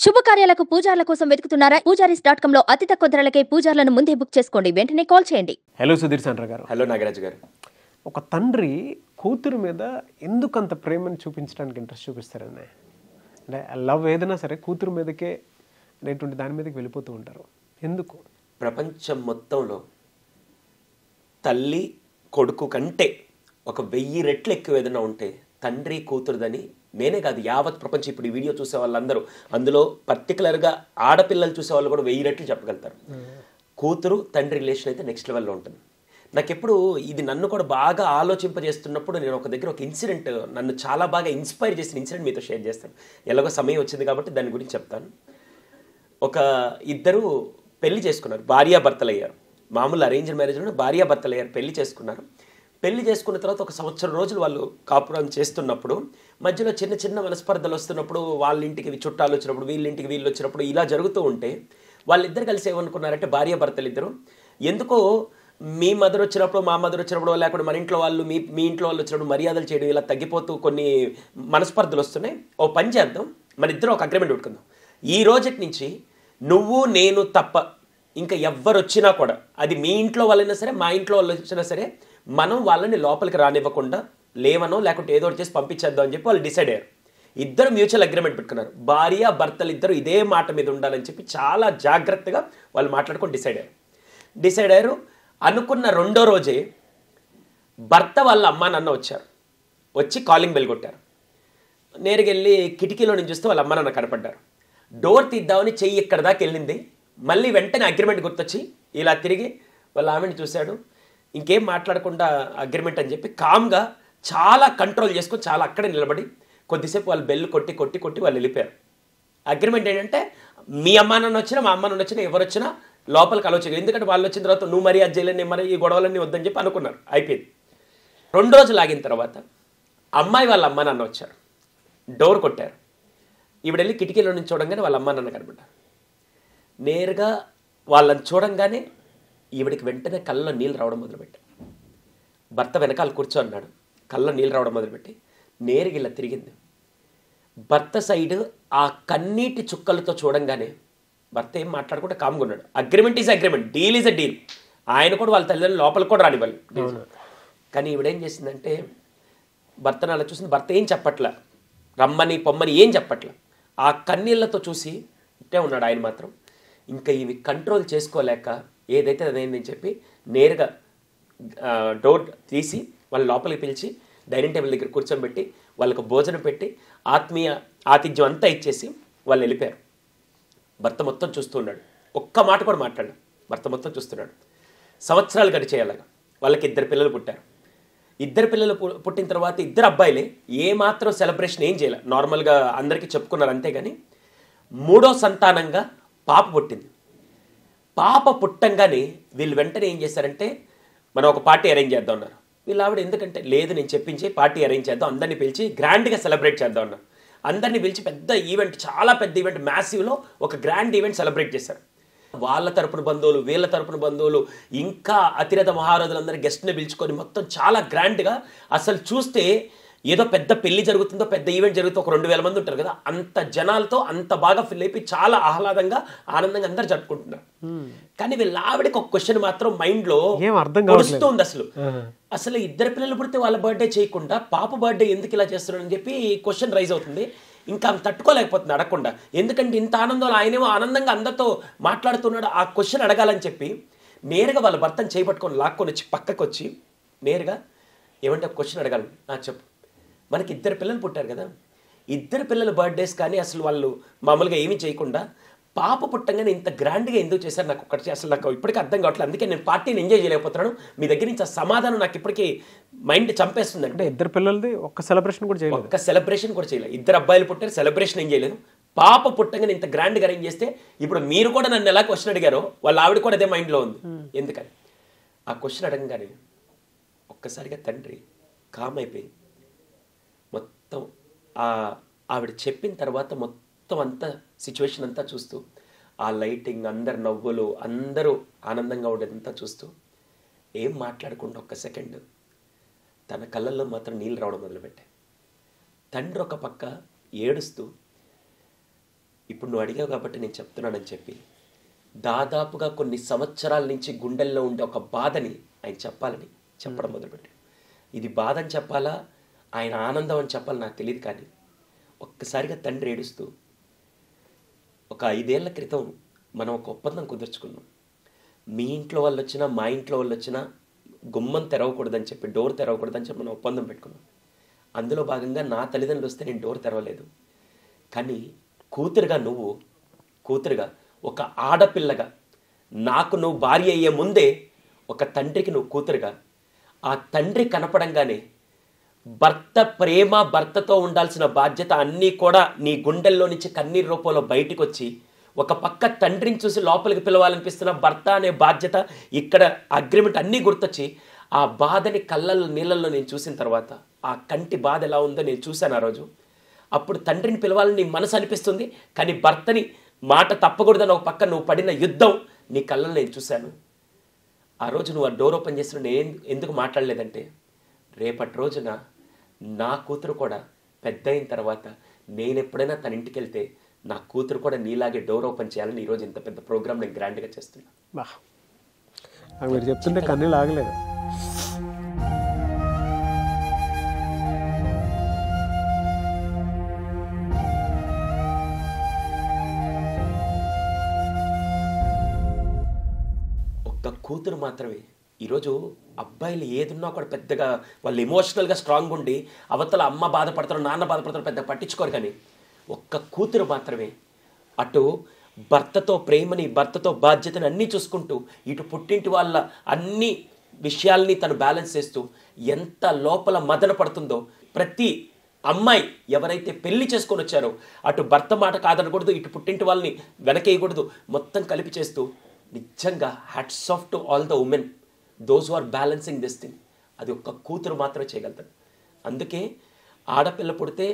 శుభకార్యాలకు పూజార్ల కోసం వెతుకుతున్నారా? పూజారీస్.com లో అతి తక్కువ ధరలకే పూజార్లను ముందే బుక్ చేసుకోండి. వెంటనే కాల్ చేయండి. హలో సుధీర్ సండ్ర గారు. హలో నాగరాజు గారు. ఒక తండ్రి కూతురు మీద ఎందుకు అంత ప్రేమను చూపించడానికి ఇంట్రెస్ట్ చూపిస్తారని, అంటే లవ్ ఏదైనా సరే కూతురు మీదకే అనేటువంటి దాని మీదకి వెళ్ళిపోతూ ఉంటారు. ఎందుకు? ప్రపంచం మొత్తంలో తల్లి కొడుకు కంటే ఒక 1000 రెట్లు ఎక్కువ ఏదైనా ఉంటే తండ్రి కూతురుదని నేనే కాదు, యావత్ ప్రపంచం ఇప్పుడు ఈ వీడియో చూసే వాళ్ళందరూ, అందులో పర్టికులర్గా ఆడపిల్లలు చూసే వాళ్ళు కూడా 1000 రెట్లు చెప్పగలుగుతారు. కూతురు తండ్రి రిలేషన్ అయితే నెక్స్ట్ లెవెల్లో ఉంటుంది. నాకెప్పుడు ఇది నన్ను కూడా బాగా ఆలోచింపజేస్తున్నప్పుడు నేను ఒక దగ్గర ఒక ఇన్సిడెంట్ నన్ను చాలా బాగా ఇన్స్పైర్ చేసిన ఇన్సిడెంట్ మీతో షేర్ చేస్తాను. ఎలాగో సమయం వచ్చింది కాబట్టి దాని గురించి చెప్తాను. ఒక ఇద్దరు పెళ్లి చేసుకున్నారు, భార్యాభర్తలు అయ్యారు. మామూలు అరేంజ్డ్ మ్యారేజ్లో భార్యాభర్తలు అయ్యారు, పెళ్లి చేసుకున్నారు. పెళ్లి చేసుకున్న తర్వాత ఒక సంవత్సరం రోజులు వాళ్ళు కాపురం చేస్తున్నప్పుడు మధ్యలో చిన్న చిన్న మనస్పర్ధలు వస్తున్నప్పుడు, వాళ్ళ ఇంటికి చుట్టాలు వచ్చినప్పుడు, వీళ్ళ ఇంటికి వీళ్ళు వచ్చినప్పుడు ఇలా జరుగుతూ ఉంటే వాళ్ళిద్దరు కలిసి ఏమనుకున్నారంటే, భార్యాభర్తలు ఇద్దరు, ఎందుకో మీ మదర్ వచ్చినప్పుడు మా మదర్ వచ్చినప్పుడు లేకపోతే మన ఇంట్లో వాళ్ళు మీ ఇంట్లో వాళ్ళు వచ్చినప్పుడు మర్యాదలు చేయడం ఇలా తగ్గిపోతూ కొన్ని మనస్పర్ధలు వస్తున్నాయి. ఓ పని చేద్దాం, మన ఇద్దరం ఒక అగ్రిమెంట్ పెట్టుకుందాం. ఈ రోజటి నుంచి నువ్వు నేను తప్ప ఇంకా ఎవ్వరు వచ్చినా కూడా, అది మీ ఇంట్లో వాళ్ళైనా సరే మా ఇంట్లో వాళ్ళు వచ్చినా సరే, మనం వాళ్ళని లోపలికి రానివ్వకుండా లేవనో లేకుంటే ఏదో ఒకటి చేసి పంపించేద్దాం అని చెప్పి వాళ్ళు డిసైడ్ అయ్యారు. ఇద్దరు మ్యూచువల్ అగ్రిమెంట్ పెట్టుకున్నారు. భార్య భర్తలు ఇద్దరు ఇదే మాట మీద ఉండాలని చెప్పి చాలా జాగ్రత్తగా వాళ్ళు మాట్లాడుకొని డిసైడ్ అయ్యారు. అనుకున్న రెండో రోజే భర్త వాళ్ళ అమ్మ నాన్న వచ్చి కాలింగ్ బెల్ కొట్టారు. నేరుగా వెళ్ళి కిటికీలో నుంచి చూస్తే వాళ్ళ అమ్మ నాన్న కనపడ్డారు. డోర్ తీద్దామని చెయ్యి ఇక్కడ దాకా వెళ్ళింది. మళ్ళీ వెంటనే అగ్రిమెంట్ గుర్తొచ్చి ఇలా తిరిగి వాళ్ళ ఆమెని చూశాడు. ఇంకేం మాట్లాడకుండా అగ్రిమెంట్ అని చెప్పి కామ్గా చాలా కంట్రోల్ చేసుకొని చాలా అక్కడే నిలబడి కొద్దిసేపు వాళ్ళు బెల్ కొట్టి వాళ్ళు వెళ్ళిపోయారు. అగ్రిమెంట్ ఏంటంటే, మీ అమ్మ నాన్న వచ్చినా మా అమ్మ నాన్న వచ్చినా ఎవరు వచ్చినా లోపలికి ఆలోచించారు. ఎందుకంటే వాళ్ళు వచ్చిన తర్వాత నువ్వు మరీ అది చేయలేని మరి ఈ గొడవలన్నీ వద్దని చెప్పి అనుకున్నారు. అయిపోయింది. 2 రోజులు ఆగిన తర్వాత అమ్మాయి వాళ్ళ అమ్మ నాన్న వచ్చారు, డోర్ కొట్టారు. ఈవిడ వెళ్ళి కిటికీలో నుంచి చూడంగానే వాళ్ళ అమ్మ నాన్న కనబడ్డారు. నేరుగా వాళ్ళని చూడంగానే ఈవిడికి వెంటనే కళ్ళలో నీళ్ళు రావడం మొదలుపెట్టారు. భర్త వెనకాల కూర్చోన్నాడు, కళ్ళలో నీళ్ళు రావడం మొదలుపెట్టి నేరుగా ఇలా తిరిగింది. భర్త సైడ్ ఆ కన్నీటి చుక్కలతో చూడంగానే భర్త ఏం మాట్లాడుకుంటే కామ్గా ఉన్నాడు. Agreement is agreement, deal is a deal. ఆయన కూడా వాళ్ళ తల్లిదండ్రులు లోపలికి కూడా రానివ్వాలి. కానీ ఈవిడేం చేసిందంటే, భర్తను అలా చూసింది. భర్త ఏం చెప్పట్ల, రమ్మని పొమ్మని ఏం చెప్పట్ల. ఆ కన్నీళ్లతో చూసి ఇట్టే ఉన్నాడు ఆయన మాత్రం. ఇంకా ఇవి కంట్రోల్ చేసుకోలేక ఏదైతే అదేందని చెప్పి నేరుగా డోర్ తీసి వాళ్ళ లోపలికి పిలిచి డైనింగ్ టేబుల్ దగ్గర కూర్చోబెట్టి వాళ్ళకు భోజనం పెట్టి ఆతిథ్యం అంతా ఇచ్చేసి వాళ్ళు వెళ్ళిపోయారు. భర్త మొత్తం చూస్తూ ఉన్నాడు, ఒక్క మాట కూడా మాట్లాడు. భర్త మొత్తం చూస్తున్నాడు. సంవత్సరాలు గడిచేయాలగా వాళ్ళకి 2 పిల్లలు పుట్టారు. 2 పిల్లలు పుట్టిన తర్వాత 2 అబ్బాయిలే. ఏమాత్రం సెలబ్రేషన్ ఏం చేయాలి, నార్మల్గా అందరికీ చెప్పుకున్నారు అంతేగాని 3వ సంతానంగా పాప పుట్టింది. పాప పుట్టంగానే వీళ్ళు వెంటనే ఏం చేశారంటే, మనం ఒక పార్టీ అరేంజ్ చేద్దాం అన్నారు. వీళ్ళు ఆవిడ ఎందుకంటే, లేదు నేను చెప్పించి పార్టీ అరేంజ్ చేద్దాం, అందరినీ పిలిచి గ్రాండ్గా సెలబ్రేట్ చేద్దాం అన్నారు. అందరినీ పిలిచి పెద్ద ఈవెంట్, చాలా పెద్ద ఈవెంట్, మ్యాసివ్లో ఒక గ్రాండ్ ఈవెంట్ సెలబ్రేట్ చేశారు. వాళ్ళ తరపున బంధువులు, వీళ్ళ తరపున బంధువులు, ఇంకా అతిరథ మహారాజులందరూ గెస్ట్ని పిలుచుకొని మొత్తం చాలా గ్రాండ్గా, అసలు చూస్తే ఏదో పెద్ద పెళ్లి జరుగుతుందో పెద్ద ఈవెంట్ జరుగుతుందో ఒక 2000 మంది ఉంటారు కదా, అంత జనాలతో అంత బాగా ఫిల్ అయిపోయి చాలా ఆహ్లాదంగా ఆనందంగా అందరు జరుపుకుంటున్నారు. కానీ వీళ్ళ ఆవిడకి ఒక క్వశ్చన్ మాత్రం మైండ్లో వస్తుంది. అసలు 2 పిల్లలు పుడితే వాళ్ళ బర్త్డే చేయకుండా పాప బర్త్డే ఎందుకు ఇలా చేస్తున్నారని చెప్పి క్వశ్చన్ రైజ్ అవుతుంది. ఇంకా ఆమె తట్టుకోలేకపోతుంది అడగకుండా. ఎందుకంటే ఇంత ఆనందంలో ఆయనేమో ఆనందంగా అందరితో మాట్లాడుతున్నాడు. ఆ క్వశ్చన్ అడగాలని చెప్పి నేరుగా వాళ్ళ భర్తను చేపట్టుకొని లాక్కొని వచ్చి పక్కకు వచ్చి నేరుగా ఏమంటే క్వశ్చన్ అడగాలి, చెప్పు, మనకి 2 పిల్లలు పుట్టారు కదా, 2 పిల్లల బర్త్డేస్ కానీ అసలు వాళ్ళు మామూలుగా ఏమీ చేయకుండా పాప పుట్టంగానే ఇంత గ్రాండ్గా ఎందుకు చేశారు, నాకు ఒక్కటి అసలు నాకు ఇప్పటికీ అర్థం కావట్లేదు. అందుకే నేను పార్టీని ఎంజాయ్ చేయలేకపోతున్నాను. మీ దగ్గర నుంచి ఆ సమాధానం నాకు ఇప్పటికీ మైండ్ చంపేస్తుంది. అంటే 2 పిల్లలది ఒక్క సెలబ్రేషన్ కూడా చేయలేదు. 2 అబ్బాయిలు పుట్టారు, సెలబ్రేషన్ ఏం చేయలేదు. పాప పుట్టంగానే ఇంత గ్రాండ్గా అరేంజ్ చేస్తే ఇప్పుడు మీరు కూడా నన్ను ఎలా క్వశ్చన్ అడిగారో వాళ్ళ ఆవిడ కూడా అదే మైండ్లో ఉంది. ఎందుకని ఆ క్వశ్చన్ అడగంగానే ఒక్కసారిగా తండ్రి కామ్ అయిపోయి మొత్తం ఆవిడ చెప్పిన తర్వాత మొత్తం అంతా సిచ్యువేషన్ అంతా చూస్తూ, ఆ లైటింగ్, అందరు నవ్వులు, అందరూ ఆనందంగా ఉండేదంతా చూస్తూ ఏం మాట్లాడకుండా ఒక్క సెకండ్ తన కళ్ళల్లో మాత్రం నీళ్ళు రావడం మొదలుపెట్టాయి. తండ్రి ఒక పక్క ఏడుస్తూ ఇప్పుడు నువ్వు అడిగావు కాబట్టి నేను చెప్తున్నానని చెప్పి దాదాపుగా కొన్ని సంవత్సరాల నుంచి గుండెల్లో ఉండే ఒక బాధని ఆయన చెప్పడం మొదలుపెట్టాడు. ఇది బాధ అని చెప్పాలా, ఆయన ఆనందం అని చెప్పాలి నాకు తెలియదు, కానీ ఒక్కసారిగా తండ్రి ఏడుస్తూ, ఒక 5 ఏళ్ల క్రితం మనం ఒక ఒప్పందం కుదుర్చుకున్నాం. మీ ఇంట్లో వాళ్ళు వచ్చినా మా ఇంట్లో వాళ్ళు వచ్చినా గుమ్మం తెరవకూడదని చెప్పి, డోర్ తెరవకూడదని చెప్పి మనం ఒప్పందం పెట్టుకున్నాం. అందులో భాగంగా నా తల్లిదండ్రులు వస్తే నేను డోర్ తెరవలేదు. కానీ కూతురుగా ఒక ఆడపిల్లగా నాకు నువ్వు భార్య అయ్యే ముందే ఒక తండ్రికి నువ్వు కూతురుగా, ఆ తండ్రి కనపడంగానే భర్తతో ఉండాల్సిన బాధ్యత అన్నీ కూడా నీ గుండెల్లో నుంచి కన్నీరు రూపంలో బయటకు వచ్చి, ఒక పక్క తండ్రిని చూసి లోపలికి పిలవాలనిపిస్తున్న భర్త అనే బాధ్యత, ఇక్కడ అగ్రిమెంట్ అన్నీ గుర్తొచ్చి ఆ బాధని కళ్ళల్లో నీళ్ళల్లో నేను చూసిన తర్వాత ఆ కంటి బాధ ఎలా ఉందో నేను చూశాను ఆ రోజు. అప్పుడు తండ్రిని పిలవాలని నీ మనసు అనిపిస్తుంది, కానీ భర్తని మాట తప్పకూడదని ఒక పక్క నువ్వు పడిన యుద్ధం నీ కళ్ళల్లో నేను చూశాను. ఆ రోజు నువ్వు ఆ డోర్ ఓపెన్ చేసిన నేను ఎందుకు మాట్లాడలేదంటే, రేపటి రోజున నా కూతురు కూడా పెద్ద అయిన తర్వాత నేను ఎప్పుడైనా తన ఇంటికి వెళ్తే నా కూతురు కూడా నీలాగే డోర్ ఓపెన్ చేయాలని ఈరోజు ఇంత పెద్ద ప్రోగ్రామ్ నేను గ్రాండ్గా చేస్తున్నా. మీరు చెప్తుంటే కన్నీళ్ళు ఆగలేదు. ఒక్క కూతురు మాత్రమే. ఈరోజు అబ్బాయిలు ఏదున్నా కూడా పెద్దగా వాళ్ళు ఎమోషనల్గా స్ట్రాంగ్ ఉండి అవతల అమ్మ బాధపడతారు, నాన్న బాధపడతారు, పెద్దగా పట్టించుకోరు. కానీ ఒక్క కూతురు మాత్రమే అటు భర్తతో ప్రేమని, భర్తతో బాధ్యతని అన్నీ చూసుకుంటూ, ఇటు పుట్టింటి వాళ్ళ అన్ని విషయాల్ని తను బ్యాలెన్స్ చేస్తూ ఎంత లోపల మదన పడుతుందో. ప్రతి అమ్మాయి ఎవరైతే పెళ్లి చేసుకొని వచ్చారో అటు భర్త మాట కాదనకూడదు, ఇటు పుట్టింటి వాళ్ళని వెనకేయకూడదు, మొత్తం కలిపి చేస్తూ నిజంగా hats off to all the women, those who are balancing this thing. అది ఒక్క కూతురు మాత్రమే చేయగలుగుతాడు. అందుకే ఆడపిల్ల పుడితే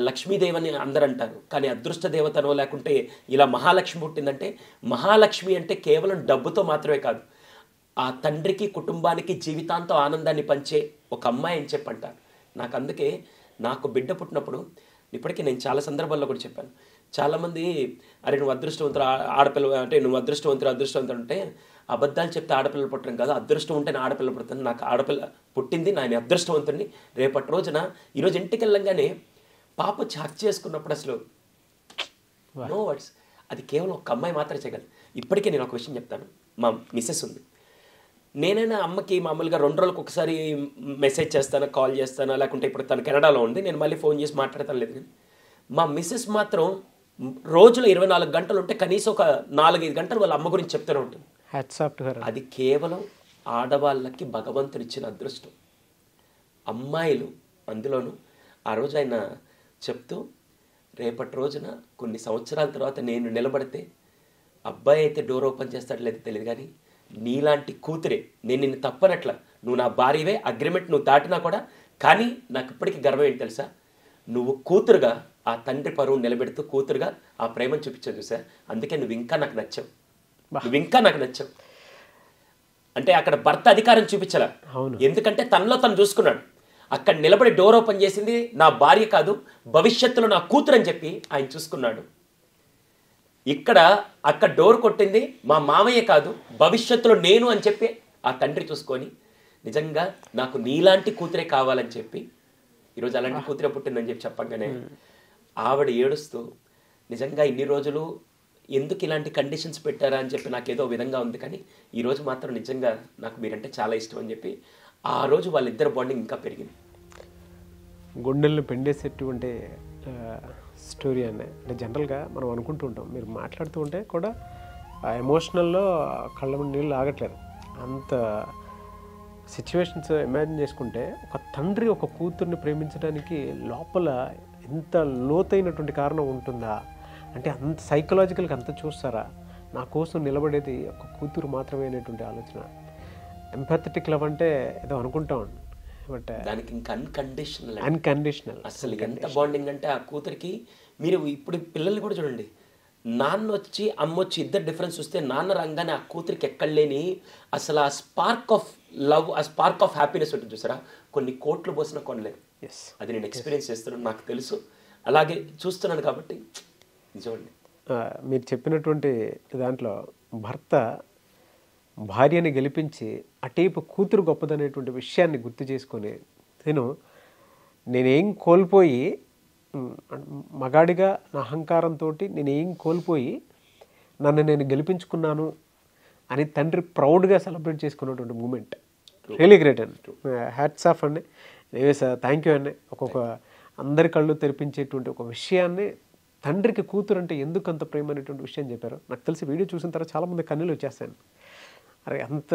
లక్ష్మీదేవి అని అందరు అంటారు, కానీ అదృష్ట దేవతనో లేకుంటే ఇలా మహాలక్ష్మి పుట్టిందంటే, మహాలక్ష్మి అంటే కేవలం డబ్బుతో మాత్రమే కాదు, ఆ తండ్రికి కుటుంబానికి జీవితాంతం ఆనందాన్ని పంచే ఒక అమ్మాయి అని చెప్పంటారు. నాకు అందుకే నాకు బిడ్డ పుట్టినప్పుడు ఇప్పటికీ నేను చాలా సందర్భాల్లో కూడా చెప్పాను, చాలామంది అరే నువ్వు అదృష్టవంతులు ఆడపిల్ల అంటే నువ్వు అదృష్టవంతులు అంటే అబద్ధాలు చెప్తే ఆడపిల్లలు పుట్టడం కాదు, అదృష్టం ఉంటేనే ఆడపిల్ల పుడుతుంది. నాకు ఆడపిల్ల పుట్టింది, నేను అదృష్టవంతుడిని. రేపటి రోజున ఈరోజు ఇంటికి వెళ్ళంగానే పాప వచ్చి హక్ చేసుకున్నప్పుడు అసలు నో వర్డ్స్, అది కేవలం ఒక అమ్మాయి మాత్రమే చేయగలదు. ఇప్పటికే నేను ఒక విషయం చెప్తాను, మా మిస్సెస్ ఉంది, నేనైనా అమ్మకి మామూలుగా 2 రోజులకు ఒకసారి మెసేజ్ చేస్తాను, కాల్ చేస్తాను, లేకుంటే ఇప్పుడు తను కెనడాలో ఉంది, నేను మళ్ళీ ఫోన్ చేసి మాట్లాడతాను లేదు. కానీ మా మిస్సెస్ మాత్రం రోజులో 24 గంటలు ఉంటే కనీసం ఒక 4-5 గంటలు వాళ్ళ అమ్మ గురించి చెప్తూనే ఉంటుంది. అది కేవలం ఆడవాళ్ళకి భగవంతుడిచ్చిన అదృష్టం. అమ్మాయిలు అందులోనూ ఆ రోజు ఆయన చెప్తూ, రేపటి రోజున కొన్ని సంవత్సరాల తర్వాత నేను నిలబడితే అబ్బాయి అయితే డోర్ ఓపెన్ చేస్తాడు లేదు తెలియదు, కానీ నీలాంటి కూతురే, నేను నిన్ను తప్పనట్ల, నువ్వు నా భార్యవే, అగ్రిమెంట్ నువ్వు దాటినా కూడా, కానీ నాకు ఇప్పటికీ గర్వం ఏంటి తెలుసా, నువ్వు కూతురుగా ఆ తండ్రి పరువు నిలబెడుతూ కూతురుగా ఆ ప్రేమను చూపించావు చూసా, అందుకే నువ్వు ఇంకా నాకు నచ్చావు. అంటే అక్కడ భర్త అధికారం చూపించాల, ఎందుకంటే తనలో తను చూసుకున్నాడు. అక్కడ నిలబడి డోర్ ఓపెన్ చేసింది నా భార్య కాదు, భవిష్యత్తులో నా కూతురు అని చెప్పి ఆయన చూసుకున్నాడు. అక్కడ డోర్ కొట్టింది మా మామయ్య కాదు, భవిష్యత్తులో నేను అని చెప్పి ఆ తండ్రి చూసుకొని, నిజంగా నాకు నీలాంటి కూతురే కావాలని చెప్పి ఈరోజు అలాంటి కూతురే పుట్టిందని చెప్పి చెప్పగానే ఆవిడ ఏడుస్తూ, నిజంగా ఇన్ని రోజులు ఎందుకు ఇలాంటి కండిషన్స్ పెట్టారా అని చెప్పి నాకు ఏదో విధంగా ఉంది, కానీ ఈరోజు మాత్రం నిజంగా నాకు మీరంటే చాలా ఇష్టం అని చెప్పి ఆ రోజు వాళ్ళిద్దరు బాండింగ్ ఇంకా పెరిగింది. గుండెలను పెండేసేటువంటి స్టోరీ అంటే జనరల్గా మనం అనుకుంటూ ఉంటాం, మీరు మాట్లాడుతూ ఉంటే కూడా ఆ ఎమోషనల్లో కళ్ళ ముందు నీళ్ళు ఆగట్లేదు. అంత సిచ్యువేషన్స్ ఇమాజిన్ చేసుకుంటే ఒక తండ్రి ఒక కూతుర్ని ప్రేమించడానికి లోపల ఎంత లోతైనటువంటి కారణం ఉంటుందా అంటే, అంత సైకలాజికల్గా అంత చూస్తారా, నా కోసం నిలబడేది ఒక కూతురు మాత్రమే అనేటువంటి ఆలోచన. ఎంపాథెటిక్ లవ్ అంటే ఏదో అనుకుంటాం, బట్ దానికి ఇంకా అన్కండిషనల్ అసలు ఎంత బాండింగ్ అంటే ఆ కూతురికి. మీరు ఇప్పుడు పిల్లల్ని కూడా చూడండి, నాన్న వచ్చి అమ్మ వచ్చి ఇద్దరు డిఫరెన్స్ వస్తే నాన్న రంగానే ఆ కూతురికి ఎక్కడ లేని అసలు ఆ స్పార్క్ ఆఫ్ లవ్, ఆ స్పార్క్ ఆఫ్ హ్యాపీనెస్ ఉంటుంది చూసారా, కొన్ని కోట్లు పోసినా కొనలేదు. అది నేను ఎక్స్పీరియన్స్ చేస్తున్నాను, నాకు తెలుసు, అలాగే చూస్తున్నాను. కాబట్టి నిజమండి. మీరు చెప్పినటువంటి దాంట్లో భర్త భార్యని గెలిపించి అటేపు కూతురు గొప్పదనేటువంటి విషయాన్ని గుర్తు చేసుకొని నేనేం కోల్పోయి మగాడిగా నా అహంకారంతో నేనేం కోల్పోయి నన్ను నేను గెలిపించుకున్నాను అని తండ్రి ప్రౌడ్గా సెలబ్రేట్ చేసుకున్నటువంటి మూమెంట్ రియలీ గ్రేట్ అండి. హ్యాట్స్ ఆఫ్ అండి. థ్యాంక్ యూ అండి. ఒక్కొక్క అందరి కళ్ళు తెరిపించేటువంటి ఒక విషయాన్ని తండ్రికి కూతురు అంటే ఎందుకు అంత ప్రేమ అనేటువంటి విషయం చెప్పారు. నాకు తెలిసి వీడియో చూసిన తర్వాత చాలామంది కన్నీళ్ళు వచ్చేస్తాను. అరే అంత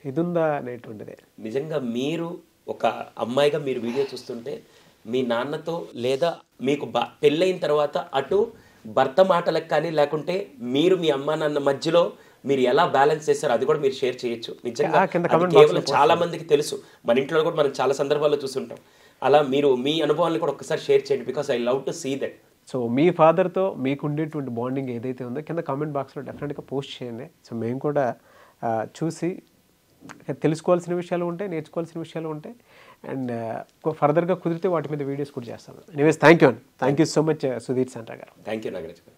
ఇదుందా అనేటువంటిది. నిజంగా మీరు ఒక అమ్మాయిగా మీరు వీడియో చూస్తుంటే మీ నాన్నతో లేదా మీకు పెళ్ళైన తర్వాత అటు భర్త మాటలకు కానీ లేకుంటే మీరు మీ అమ్మా నాన్న మధ్యలో మీరు ఎలా బ్యాలెన్స్ చేశారో అది కూడా మీరు షేర్ చేయొచ్చు. నిజంగా కేవలం చాలా మందికి తెలుసు, మన ఇంట్లో కూడా మనం చాలా సందర్భాల్లో చూస్తుంటాం. అలా మీరు మీ అనుభవాలను కూడా ఒకసారి షేర్ చేయండి, because I love to see that. So మీ ఫాదర్తో మీకు ఉండేటువంటి బాండింగ్ ఏదైతే ఉందో కింద కామెంట్ బాక్స్లో డెఫినెట్గా పోస్ట్ చేయండి. సో మేము కూడా చూసి తెలుసుకోవాల్సిన విషయాలు ఉంటాయి, నేర్చుకోవాల్సిన విషయాలు ఉంటాయి, అండ్ ఫర్దర్గా కుదిరితే వాటి మీద వీడియోస్ కూడా చేస్తాను. ఎనీవేస్ థ్యాంక్ యూ అండి. Thank you so much Sudheer Santra గారు. థ్యాంక్ యూ నాగరాజ్ గారు.